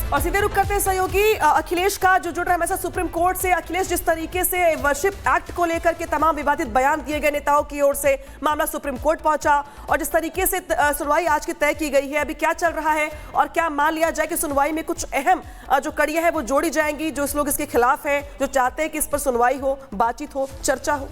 और सीधे रुक करते हैं सहयोगी अखिलेश का जो जुड़ रहा है हमारे साथ सुप्रीम कोर्ट से। अखिलेश, जिस तरीके से वर्शिप एक्ट को लेकर के तमाम विवादित बयान दिए गए नेताओं की ओर से, मामला सुप्रीम कोर्ट पहुंचा और जिस तरीके से सुनवाई आज की तय की गई है, अभी क्या चल रहा है और क्या मान लिया जाए कि सुनवाई में कुछ अहम जो कड़ियां हैं वो जोड़ी जाएंगी, जो लोग इसके खिलाफ हैं, जो चाहते हैं कि इस पर सुनवाई हो, बातचीत हो, चर्चा हो?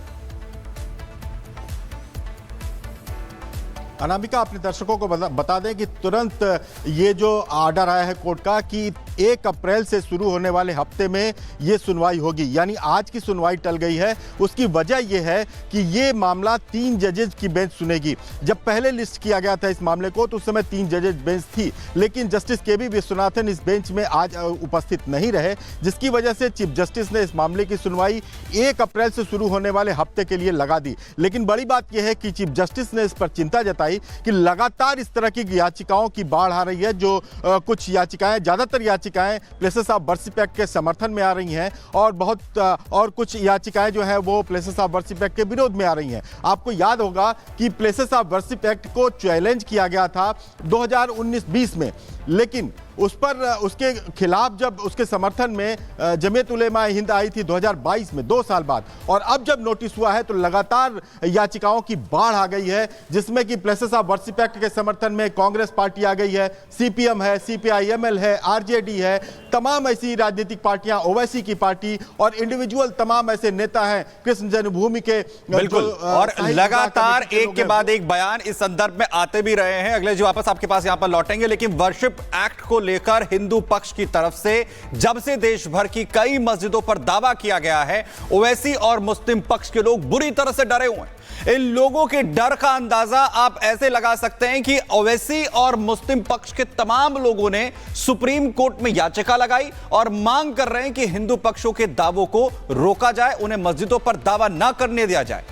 अनामिका, अपने दर्शकों को बता दें कि तुरंत ये जो ऑर्डर आया है कोर्ट का कि 1 अप्रैल से शुरू होने वाले हफ्ते में ये सुनवाई होगी, यानी आज की सुनवाई टल गई है। उसकी वजह ये है कि ये मामला 3 जजेज की बेंच सुनेगी। जब पहले लिस्ट किया गया था इस मामले को तो उस समय 3 जजेज बेंच थी, लेकिन जस्टिस के.वी. विश्वनाथन इस बेंच में आज उपस्थित नहीं रहे, जिसकी वजह से चीफ जस्टिस ने इस मामले की सुनवाई 1 अप्रैल से शुरू होने वाले हफ्ते के लिए लगा दी। लेकिन बड़ी बात यह है कि चीफ जस्टिस ने इस पर चिंता जताई कि लगातार इस तरह की याचिकाओं की बाढ़ आ रही है, जो कुछ याचिकाएं, ज्यादातर याचिकाएं प्लेसेस ऑफ वर्शिप एक्ट के समर्थन में आ रही हैं और कुछ याचिकाएं जो है वो प्लेसेस ऑफ वर्शिप एक्ट के विरोध में आ रही हैं। आपको याद होगा कि प्लेसेस ऑफ वर्शिप एक्ट को चैलेंज किया गया था 2019-20 में, लेकिन उस पर उसके खिलाफ जब उसके समर्थन में जमीयत उलेमा हिंद आई थी 2022 में, 2 साल बाद, और अब जब नोटिस हुआ है तो लगातार याचिकाओं की बाढ़ आ गई है, जिसमें कि प्लेसेस ऑफ वर्शिप एक्ट के समर्थन में कांग्रेस पार्टी आ गई है, सीपीएम है, सीपीआईएमएल है, आरजेडी है, तमाम ऐसी राजनीतिक पार्टियां, ओवैसी की पार्टी और इंडिविजुअल तमाम ऐसे नेता हैं कृष्ण जन्मभूमि के। बिल्कुल, और लगातार एक के बाद एक बयान इस संदर्भ में आते भी रहे हैं। अगले जो वापस आपके पास यहां पर लौटेंगे, लेकिन वर्शिप एक्ट को लेकर हिंदू पक्ष की तरफ से जब से देश भर की कई मस्जिदों पर दावा किया गया है, ओवैसी और मुस्लिम पक्ष के लोग बुरी तरह से डरे हुए हैं। इन लोगों के डर का अंदाजा आप ऐसे लगा सकते हैं कि ओवैसी और मुस्लिम पक्ष के तमाम लोगों ने सुप्रीम कोर्ट में याचिका लगाई और मांग कर रहे हैं कि हिंदू पक्षों के दावों को रोका जाए, उन्हें मस्जिदों पर दावा ना करने दिया जाए।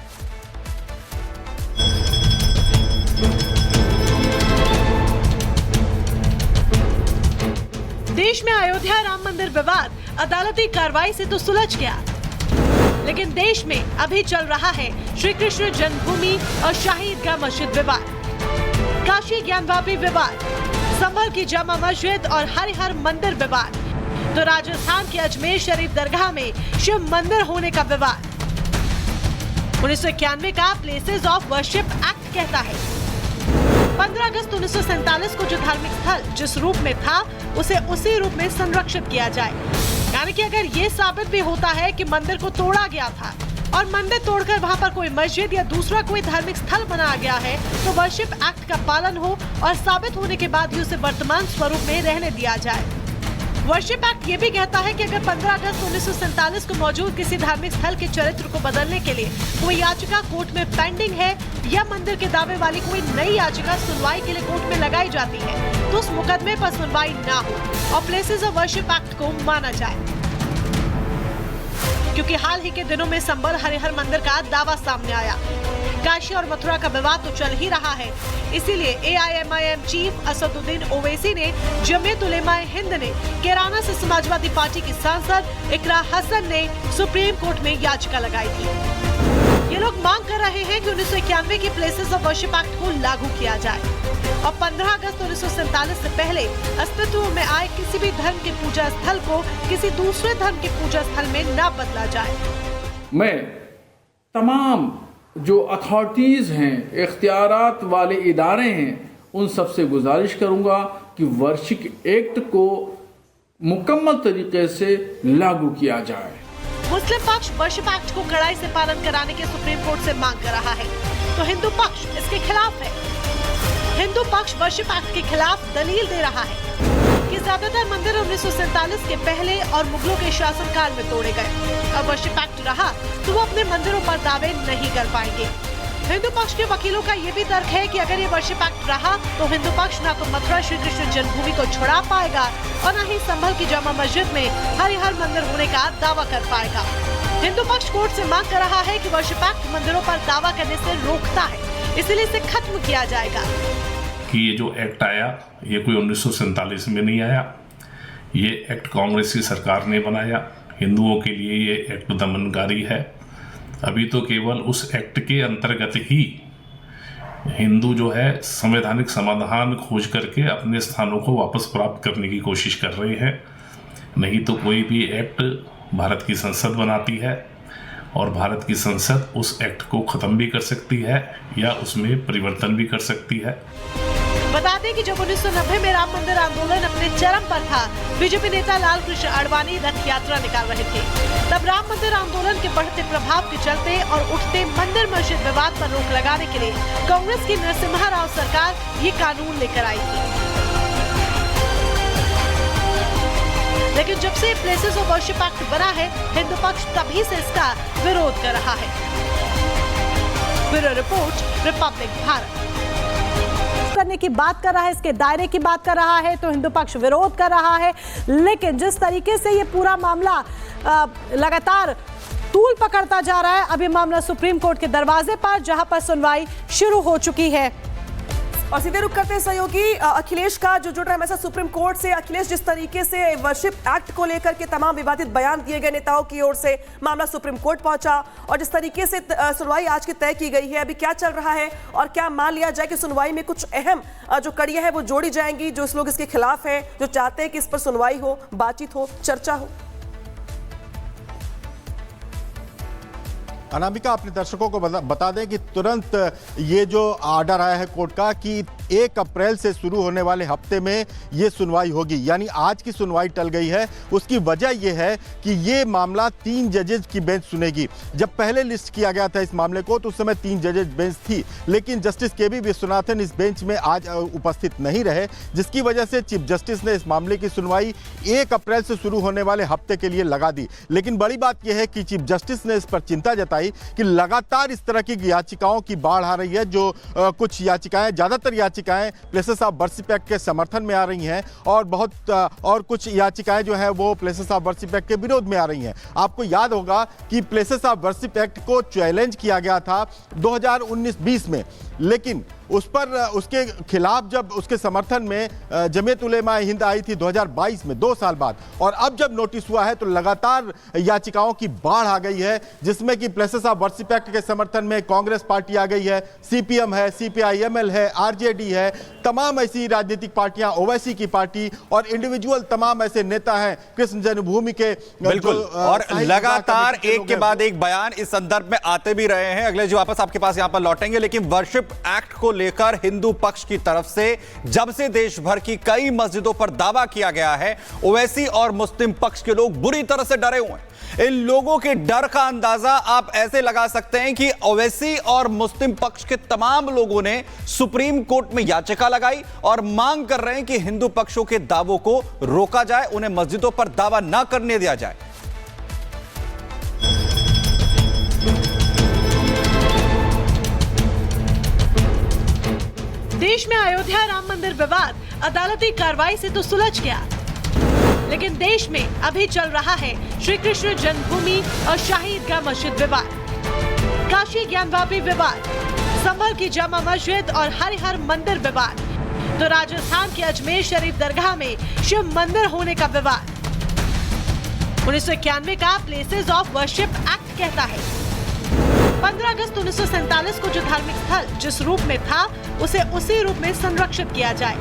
देश में अयोध्या राम मंदिर विवाद अदालती कार्रवाई से तो सुलझ गया, लेकिन देश में अभी चल रहा है श्री कृष्ण जन्मभूमि और शाही ईदगाह मस्जिद विवाद, काशी ज्ञानवापी विवाद, संभल की जामा मस्जिद और हरिहर मंदिर विवाद, तो राजस्थान के अजमेर शरीफ दरगाह में शिव मंदिर होने का विवाद। 1991 का प्लेसेस ऑफ वर्शिप एक्ट कहता है 15 अगस्त 1947 को जो धार्मिक स्थल जिस रूप में था उसे उसी रूप में संरक्षित किया जाए। यानी कि अगर ये साबित भी होता है कि मंदिर को तोड़ा गया था और मंदिर तोड़कर वहां पर कोई मस्जिद या दूसरा कोई धार्मिक स्थल बनाया गया है, तो वर्शिप एक्ट का पालन हो और साबित होने के बाद ही उसे वर्तमान स्वरूप में रहने दिया जाए। वर्शिप एक्ट ये भी कहता है कि अगर 15 अगस्त 1947 को मौजूद किसी धार्मिक स्थल के चरित्र को बदलने के लिए कोई याचिका कोर्ट में पेंडिंग है या मंदिर के दावे वाली कोई नई याचिका सुनवाई के लिए कोर्ट में लगाई जाती है, तो उस मुकदमे पर सुनवाई ना हो और प्लेसेस ऑफ वर्शिप एक्ट को माना जाए। क्योंकि हाल ही के दिनों में संभल हरिहर मंदिर का दावा सामने आया, काशी और मथुरा का विवाद तो चल ही रहा है, इसीलिए एआईएमआईएम चीफ असदुद्दीन ओवैसी ने, जमीयत उलेमा हिंद ने, कैराना से समाजवादी पार्टी की सांसद इकरा हसन ने सुप्रीम कोर्ट में याचिका लगाई थी। ये लोग मांग कर रहे हैं कि 1991 की प्लेसेस ऑफ वर्शिप एक्ट को लागू किया जाए और 15 अगस्त 1947 से पहले अस्तित्व में आए किसी भी धर्म के पूजा स्थल को किसी दूसरे धर्म के पूजा स्थल में न बदला जाए। मैं तमाम जो अथॉरिटीज हैं, इख्तियारात वाले इदारे हैं, उन सबसे गुजारिश करूंगा कि वर्शिप एक्ट को मुकम्मल तरीके से लागू किया जाए। मुस्लिम पक्ष वर्शिप एक्ट को कड़ाई से पालन कराने की सुप्रीम कोर्ट से मांग कर रहा है, तो हिंदू पक्ष इसके खिलाफ है। हिंदू पक्ष वर्शिप एक्ट के खिलाफ दलील दे रहा है कि ज्यादातर मंदिर 1947 के पहले और मुगलों के शासनकाल में तोड़े गए। अब वर्शिप एक्ट रहा तो वो अपने मंदिरों पर दावे नहीं कर पाएंगे। हिंदू पक्ष के वकीलों का ये भी तर्क है कि अगर ये वर्शिप एक्ट रहा तो हिंदू पक्ष न तो मथुरा श्री कृष्ण जन्मभूमि को छुड़ा पाएगा और न ही संभल की जामा मस्जिद में हरिहर मंदिर होने का दावा कर पाएगा। हिंदू पक्ष कोर्ट से मांग कर रहा है कि वर्शिप एक्ट मंदिरों पर दावा करने से रोकता है, इसलिए इसे खत्म किया जाएगा। कि ये जो एक्ट आया ये कोई 1947 में नहीं आया, ये एक्ट कांग्रेस की सरकार ने बनाया। हिंदुओं के लिए ये एक्ट दमनकारी है। अभी तो केवल उस एक्ट के अंतर्गत ही हिंदू जो है संवैधानिक समाधान खोज करके अपने स्थानों को वापस प्राप्त करने की कोशिश कर रहे हैं। नहीं तो कोई भी एक्ट भारत की संसद बनाती है और भारत की संसद उस एक्ट को खत्म भी कर सकती है या उसमें परिवर्तन भी कर सकती है। बता दें कि जब 1990 में राम मंदिर आंदोलन अपने चरम पर था, बीजेपी नेता लाल कृष्ण आडवाणी रथ यात्रा निकाल रहे थे। तब राम मंदिर आंदोलन के बढ़ते प्रभाव के चलते और उठते मंदिर मस्जिद विवाद पर रोक लगाने के लिए कांग्रेस की नरसिम्हा राव सरकार ये कानून लेकर आई थी। लेकिन जब से प्लेसेस ऑफ वर्शिप एक्ट बना है, हिंदू पक्ष तभी से इसका विरोध कर रहा है। Bureau report, Republic Bharat. करने की बात कर रहा है, इसके दायरे की बात कर रहा है, तो हिंदू पक्ष विरोध कर रहा है। लेकिन जिस तरीके से ये पूरा मामला लगातार तूल पकड़ता जा रहा है, अभी मामला सुप्रीम कोर्ट के दरवाजे पर, जहां पर सुनवाई शुरू हो चुकी है। और सीधे रुक करते हैं सहयोगी अखिलेश का जो जुड़ रहा है हमारे साथ सुप्रीम कोर्ट से। अखिलेश, जिस तरीके से वर्शिप एक्ट को लेकर के तमाम विवादित बयान दिए गए नेताओं की ओर से, मामला सुप्रीम कोर्ट पहुंचा और जिस तरीके से सुनवाई आज की तय की गई है, अभी क्या चल रहा है और क्या मान लिया जाए कि सुनवाई में कुछ अहम जो कड़ियां हैं वो जोड़ी जाएंगी, जो लोग इसके खिलाफ हैं, जो चाहते हैं कि इस पर सुनवाई हो, बातचीत हो, चर्चा हो? अनामिका, अपने दर्शकों को बता दें कि तुरंत ये जो ऑर्डर आया है कोर्ट का कि 1 अप्रैल से शुरू होने वाले हफ्ते में ये सुनवाई होगी, यानी आज की सुनवाई टल गई है। उसकी वजह ये है कि ये मामला 3 जजेज की बेंच सुनेगी। जब पहले लिस्ट किया गया था इस मामले को तो उस समय 3 जजेज बेंच थी, लेकिन जस्टिस के.वी. विश्वनाथन इस बेंच में आज उपस्थित नहीं रहे, जिसकी वजह से चीफ जस्टिस ने इस मामले की सुनवाई 1 अप्रैल से शुरू होने वाले हफ्ते के लिए लगा दी। लेकिन बड़ी बात यह है कि चीफ जस्टिस ने इस पर चिंता जताई कि लगातार इस तरह की याचिकाओं की बाढ़ आ रही है, जो कुछ याचिकाएं, ज्यादातर याचिकाएं प्लेसेस ऑफ वर्शिप एक्ट के समर्थन में आ रही हैं और कुछ याचिकाएं जो है वो प्लेसेस ऑफ वर्शिप एक्ट के विरोध में आ रही हैं। आपको याद होगा कि प्लेसेस ऑफ वर्शिप एक्ट को चैलेंज किया गया था 2019-20 में, लेकिन उस पर उसके खिलाफ जब उसके समर्थन में जमीयत उलेमा हिंद आई थी 2022 में, 2 साल बाद, और अब जब नोटिस हुआ है तो लगातार याचिकाओं की बाढ़ आ गई है, जिसमें कि प्लेसेस ऑफ वर्शिप एक्ट के समर्थन में कांग्रेस पार्टी आ गई है, सीपीएम है, सीपीआईएमएल है, आरजेडी है, तमाम ऐसी राजनीतिक पार्टियां, ओवैसी की पार्टी और इंडिविजुअल तमाम ऐसे नेता हैं कृष्ण जन्मभूमि के। बिल्कुल, और लगातार एक के बाद एक बयान इस संदर्भ में आते भी रहे हैं। अगले जी वापस आपके पास यहां पर लौटेंगे, लेकिन वर्शिप एक्ट को लेकर हिंदू पक्ष की तरफ से जब से देश भर की कई मस्जिदों पर दावा किया गया है, ओवैसी और मुस्लिम पक्ष के लोग बुरी तरह से डरे हुए हैं। इन लोगों के डर का अंदाजा आप ऐसे लगा सकते हैं कि ओवैसी और मुस्लिम पक्ष के तमाम लोगों ने सुप्रीम कोर्ट में याचिका लगाई और मांग कर रहे हैं कि हिंदू पक्षों के दावों को रोका जाए, उन्हें मस्जिदों पर दावा ना करने दिया जाए। देश में अयोध्या राम मंदिर विवाद अदालती कार्रवाई से तो सुलझ गया, लेकिन देश में अभी चल रहा है श्री कृष्ण जन्मभूमि और शाही ईदगाह मस्जिद विवाद, काशी ज्ञानवापी विवाद, संभल की जामा मस्जिद और हरिहर मंदिर विवाद, तो राजस्थान के अजमेर शरीफ दरगाह में शिव मंदिर होने का विवाद। 1991 का प्लेसेस ऑफ वर्शिप एक्ट कहता है 15 अगस्त 1947 को जो धार्मिक स्थल जिस रूप में था उसे उसी रूप में संरक्षित किया जाए।